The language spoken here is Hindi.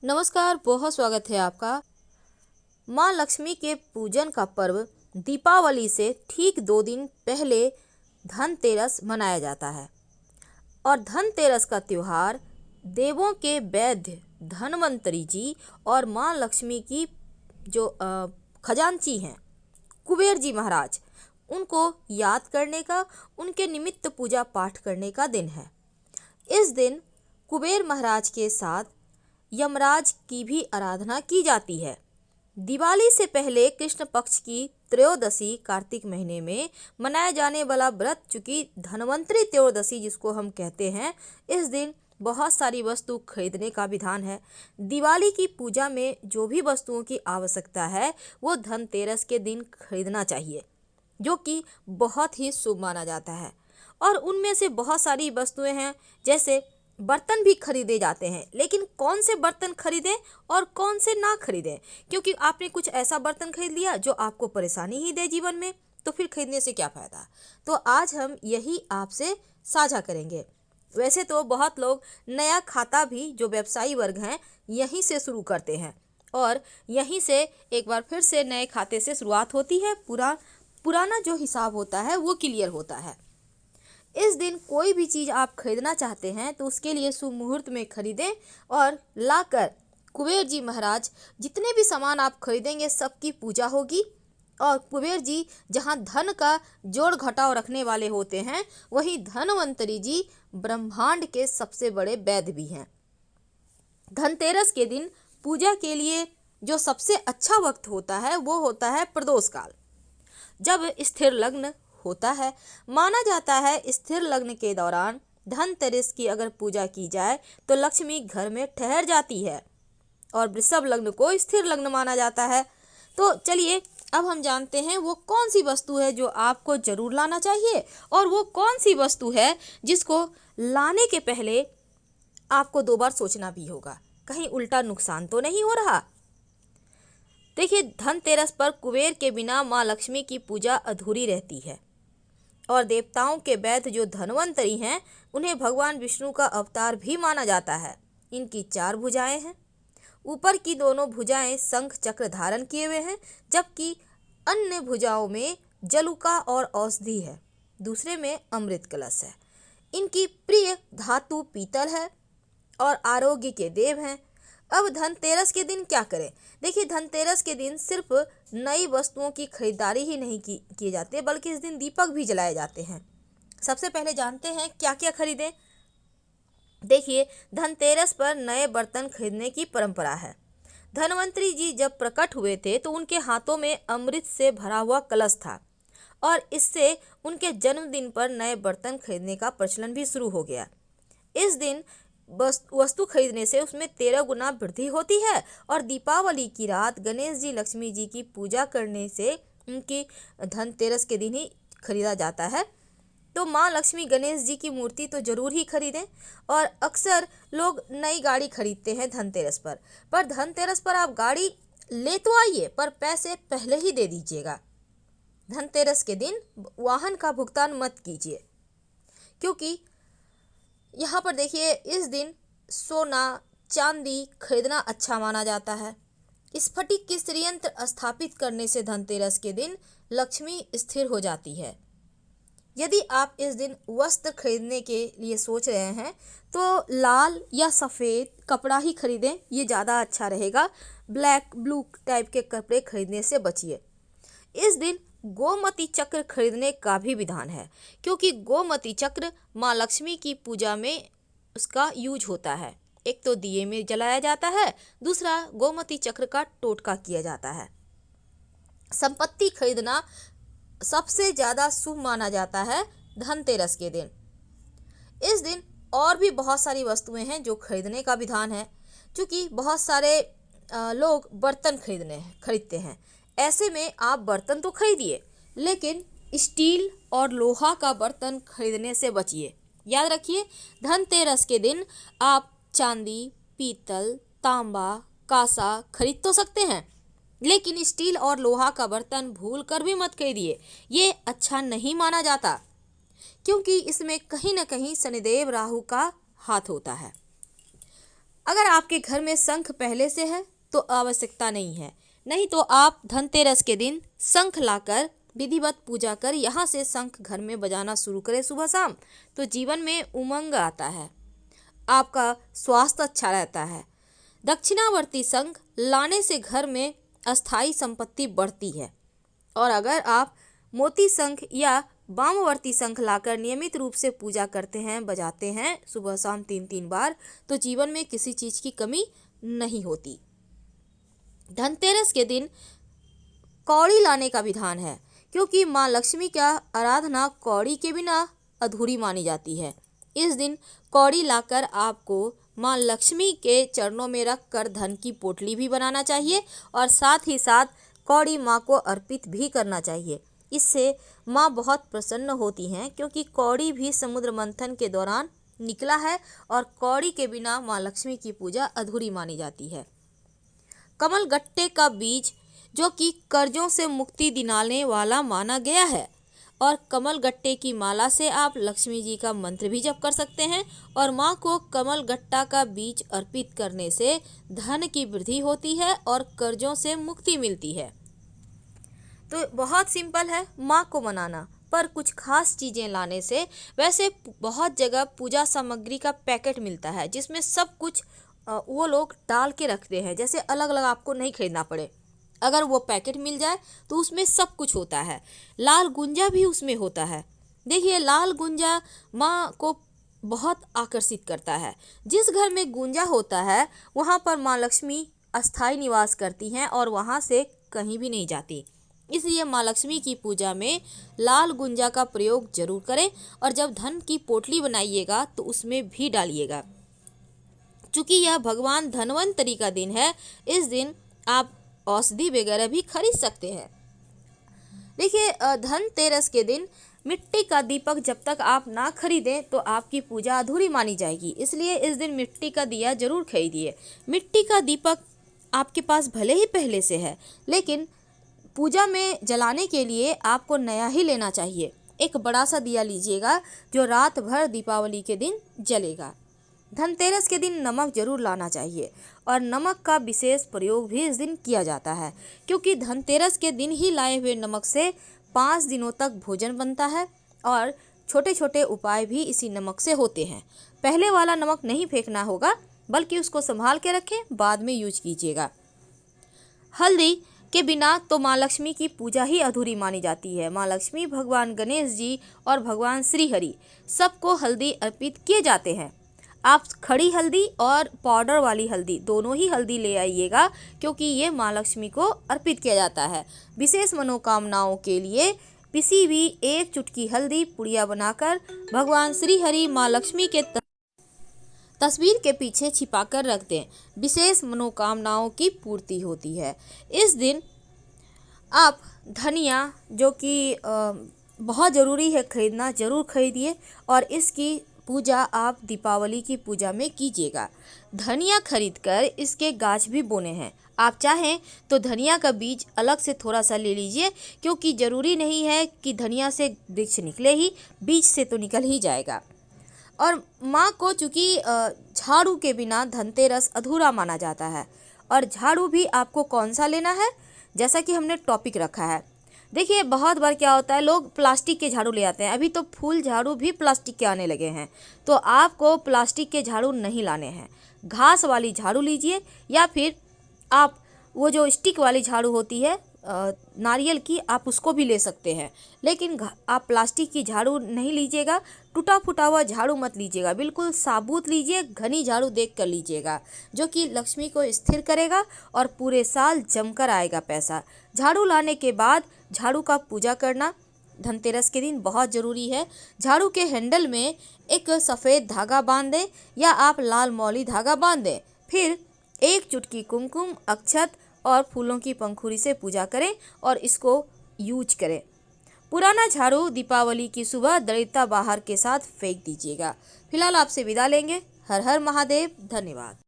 नमस्कार, बहुत स्वागत है आपका। माँ लक्ष्मी के पूजन का पर्व दीपावली से ठीक 2 दिन पहले धनतेरस मनाया जाता है। और धनतेरस का त्योहार देवों के वैद्य धन्वंतरी जी और माँ लक्ष्मी की जो खजांची हैं कुबेर जी महाराज, उनको याद करने का, उनके निमित्त पूजा पाठ करने का दिन है। इस दिन कुबेर महाराज के साथ यमराज की भी आराधना की जाती है। दिवाली से पहले कृष्ण पक्ष की त्रयोदशी कार्तिक महीने में मनाया जाने वाला व्रत, चूंकि धन्वंतरी त्रयोदशी जिसको हम कहते हैं, इस दिन बहुत सारी वस्तु खरीदने का विधान है। दिवाली की पूजा में जो भी वस्तुओं की आवश्यकता है वो धनतेरस के दिन खरीदना चाहिए, जो कि बहुत ही शुभ माना जाता है। और उनमें से बहुत सारी वस्तुएं हैं, जैसे बर्तन भी खरीदे जाते हैं। लेकिन कौन से बर्तन खरीदें और कौन से ना खरीदें, क्योंकि आपने कुछ ऐसा बर्तन खरीद लिया जो आपको परेशानी ही दे जीवन में, तो फिर खरीदने से क्या फ़ायदा। तो आज हम यही आपसे साझा करेंगे। वैसे तो बहुत लोग नया खाता भी, जो व्यवसायी वर्ग हैं, यहीं से शुरू करते हैं और यहीं से एक बार फिर से नए खाते से शुरुआत होती है। पुराना जो हिसाब होता है वो क्लियर होता है। इस दिन कोई भी चीज़ आप खरीदना चाहते हैं तो उसके लिए शुभ मुहूर्त में खरीदें और लाकर कुबेर जी महाराज, जितने भी सामान आप खरीदेंगे सबकी पूजा होगी। और कुबेर जी जहाँ धन का जोड़ घटाव रखने वाले होते हैं, वहीं धनवंतरी जी ब्रह्मांड के सबसे बड़े वैद्य भी हैं। धनतेरस के दिन पूजा के लिए जो सबसे अच्छा वक्त होता है वो होता है प्रदोष काल, जब स्थिर लग्न होता है। माना जाता है स्थिर लग्न के दौरान धनतेरस की अगर पूजा की जाए तो लक्ष्मी घर में ठहर जाती है, और वृषभ लग्न को स्थिर लग्न माना जाता है। तो चलिए अब हम जानते हैं वो कौन सी वस्तु है जो आपको जरूर लाना चाहिए, और वो कौन सी वस्तु है जिसको लाने के पहले आपको 2 बार सोचना भी होगा, कहीं उल्टा नुकसान तो नहीं हो रहा। देखिए, धनतेरस पर कुबेर के बिना माँ लक्ष्मी की पूजा अधूरी रहती है। और देवताओं के वैद्य जो धन्वंतरी हैं, उन्हें भगवान विष्णु का अवतार भी माना जाता है। इनकी 4 भुजाएं हैं। ऊपर की दोनों भुजाएं शंख चक्र धारण किए हुए हैं, जबकि अन्य भुजाओं में जलुका और औषधि है, दूसरे में अमृत कलश है। इनकी प्रिय धातु पीतल है और आरोग्य के देव हैं। अब धनतेरस के दिन क्या करें। देखिए, धनतेरस के दिन सिर्फ नई वस्तुओं की खरीदारी ही नहीं किए जाते, बल्कि इस दिन दीपक भी जलाए जाते हैं। सबसे पहले जानते हैं क्या क्या खरीदें। देखिए, धनतेरस पर नए बर्तन खरीदने की परंपरा है। धन्वंतरी जी जब प्रकट हुए थे तो उनके हाथों में अमृत से भरा हुआ कलश था, और इससे उनके जन्मदिन पर नए बर्तन खरीदने का प्रचलन भी शुरू हो गया। इस दिन वस्तु खरीदने से उसमें 13 गुना वृद्धि होती है, और दीपावली की रात गणेश जी लक्ष्मी जी की पूजा करने से उनकी धनतेरस के दिन ही खरीदा जाता है। तो माँ लक्ष्मी गणेश जी की मूर्ति तो जरूर ही खरीदें। और अक्सर लोग नई गाड़ी खरीदते हैं धनतेरस पर धनतेरस पर आप गाड़ी ले तो आइए, पर पैसे पहले ही दे दीजिएगा। धनतेरस के दिन वाहन का भुगतान मत कीजिए, क्योंकि यहाँ पर देखिए, इस दिन सोना चांदी खरीदना अच्छा माना जाता है। स्फटिक की श्रीयंत्र स्थापित करने से धनतेरस के दिन लक्ष्मी स्थिर हो जाती है। यदि आप इस दिन वस्त्र खरीदने के लिए सोच रहे हैं तो लाल या सफ़ेद कपड़ा ही खरीदें, ये ज़्यादा अच्छा रहेगा। ब्लैक ब्लू टाइप के कपड़े खरीदने से बचिए। इस दिन गोमती चक्र खरीदने का भी विधान है, क्योंकि गोमती चक्र माँ लक्ष्मी की पूजा में उसका यूज होता है। एक तो दिए में जलाया जाता है, दूसरा गोमती चक्र का टोटका किया जाता है। संपत्ति खरीदना सबसे ज़्यादा शुभ माना जाता है धनतेरस के दिन। इस दिन और भी बहुत सारी वस्तुएं हैं जो खरीदने का विधान है, क्योंकि बहुत सारे लोग बर्तन खरीदते हैं। ऐसे में आप बर्तन तो खरीदिए, लेकिन स्टील और लोहा का बर्तन खरीदने से बचिए। याद रखिए, धनतेरस के दिन आप चांदी, पीतल, तांबा, कांसा खरीद तो सकते हैं, लेकिन स्टील और लोहा का बर्तन भूल कर भी मत खरीदिए। ये अच्छा नहीं माना जाता, क्योंकि इसमें कहीं ना कहीं शनिदेव राहु का हाथ होता है। अगर आपके घर में शंख पहले से है तो आवश्यकता नहीं है, नहीं तो आप धनतेरस के दिन शंख लाकर विधिवत पूजा कर यहाँ से शंख घर में बजाना शुरू करें सुबह शाम, तो जीवन में उमंग आता है, आपका स्वास्थ्य अच्छा रहता है। दक्षिणावर्ती शंख लाने से घर में अस्थायी संपत्ति बढ़ती है। और अगर आप मोती शंख या वामवर्ती शंख लाकर नियमित रूप से पूजा करते हैं, बजाते हैं सुबह शाम 3-3 बार, तो जीवन में किसी चीज़ की कमी नहीं होती। धनतेरस के दिन कौड़ी लाने का विधान है, क्योंकि माँ लक्ष्मी का आराधना कौड़ी के बिना अधूरी मानी जाती है। इस दिन कौड़ी लाकर आपको माँ लक्ष्मी के चरणों में रख कर धन की पोटली भी बनाना चाहिए और साथ ही साथ कौड़ी माँ को अर्पित भी करना चाहिए। इससे माँ बहुत प्रसन्न होती हैं, क्योंकि कौड़ी भी समुद्र मंथन के दौरान निकला है और कौड़ी के बिना माँ लक्ष्मी की पूजा अधूरी मानी जाती है। कमल गट्टे का बीज जो कि कर्जों से मुक्ति दिलाने वाला माना गया है, और कमल गट्टे की माला से आप लक्ष्मी जी का मंत्र भी जप कर सकते हैं और माँ को कमल गट्टा का बीज अर्पित करने से धन की वृद्धि होती है और कर्जों से मुक्ति मिलती है। तो बहुत सिंपल है माँ को मनाना, पर कुछ खास चीज़ें लाने से। वैसे बहुत जगह पूजा सामग्री का पैकेट मिलता है जिसमें सब कुछ वो लोग डाल के रखते हैं, जैसे अलग अलग आपको नहीं खरीदना पड़े। अगर वो पैकेट मिल जाए तो उसमें सब कुछ होता है। लाल गुंजा भी उसमें होता है। देखिए, लाल गुंजा माँ को बहुत आकर्षित करता है। जिस घर में गुंजा होता है वहाँ पर माँ लक्ष्मी अस्थायी निवास करती हैं और वहाँ से कहीं भी नहीं जाती। इसलिए माँ लक्ष्मी की पूजा में लाल गुंजा का प्रयोग जरूर करें और जब धन की पोटली बनाइएगा तो उसमें भी डालिएगा। चूँकि यह भगवान धन्वंतरी का दिन है, इस दिन आप औषधि वगैरह भी खरीद सकते हैं। देखिए, धनतेरस के दिन मिट्टी का दीपक जब तक आप ना खरीदें तो आपकी पूजा अधूरी मानी जाएगी। इसलिए इस दिन मिट्टी का दिया जरूर खरीदिए। मिट्टी का दीपक आपके पास भले ही पहले से है, लेकिन पूजा में जलाने के लिए आपको नया ही लेना चाहिए। एक बड़ा सा दिया लीजिएगा जो रात भर दीपावली के दिन जलेगा। धनतेरस के दिन नमक जरूर लाना चाहिए और नमक का विशेष प्रयोग भी इस दिन किया जाता है, क्योंकि धनतेरस के दिन ही लाए हुए नमक से 5 दिनों तक भोजन बनता है और छोटे छोटे उपाय भी इसी नमक से होते हैं। पहले वाला नमक नहीं फेंकना होगा, बल्कि उसको संभाल के रखें, बाद में यूज कीजिएगा। हल्दी के बिना तो माँ लक्ष्मी की पूजा ही अधूरी मानी जाती है। माँ लक्ष्मी, भगवान गणेश जी और भगवान श्री हरि सबको हल्दी अर्पित किए जाते हैं। आप खड़ी हल्दी और पाउडर वाली हल्दी दोनों ही हल्दी ले आइएगा, क्योंकि ये माँ लक्ष्मी को अर्पित किया जाता है। विशेष मनोकामनाओं के लिए पिसी हुई 1 चुटकी हल्दी पुड़िया बनाकर भगवान श्री हरि माँ लक्ष्मी के तस्वीर के पीछे छिपाकर रख दें। विशेष मनोकामनाओं की पूर्ति होती है। इस दिन आप धनिया, जो कि बहुत ज़रूरी है खरीदना, ज़रूर खरीदिए और इसकी पूजा आप दीपावली की पूजा में कीजिएगा। धनिया खरीदकर इसके गाछ भी बोने हैं। आप चाहें तो धनिया का बीज अलग से थोड़ा सा ले लीजिए, क्योंकि ज़रूरी नहीं है कि धनिया से वृक्ष निकले ही, बीज से तो निकल ही जाएगा। और माँ को चूँकि झाड़ू के बिना धनतेरस अधूरा माना जाता है, और झाड़ू भी आपको कौन सा लेना है, जैसा कि हमने टॉपिक रखा है। देखिए, बहुत बार क्या होता है, लोग प्लास्टिक के झाड़ू ले आते हैं। अभी तो फूल झाड़ू भी प्लास्टिक के आने लगे हैं, तो आपको प्लास्टिक के झाड़ू नहीं लाने हैं। घास वाली झाड़ू लीजिए, या फिर आप वो जो स्टिक वाली झाड़ू होती है नारियल की, आप उसको भी ले सकते हैं। लेकिन आप प्लास्टिक की झाड़ू नहीं लीजिएगा, टूटा फूटा हुआ झाड़ू मत लीजिएगा, बिल्कुल साबुत लीजिए, घनी झाड़ू देख कर लीजिएगा, जो कि लक्ष्मी को स्थिर करेगा और पूरे साल जमकर आएगा पैसा। झाड़ू लाने के बाद झाड़ू का पूजा करना धनतेरस के दिन बहुत ज़रूरी है। झाड़ू के हैंडल में एक सफ़ेद धागा बांध दें या आप लाल मौली धागा बांध दें। फिर 1 चुटकी कुमकुम, अक्षत और फूलों की पंखुड़ी से पूजा करें और इसको यूज करें। पुराना झाड़ू दीपावली की सुबह दरिद्रता बाहर के साथ फेंक दीजिएगा। फिलहाल आपसे विदा लेंगे। हर हर महादेव। धन्यवाद।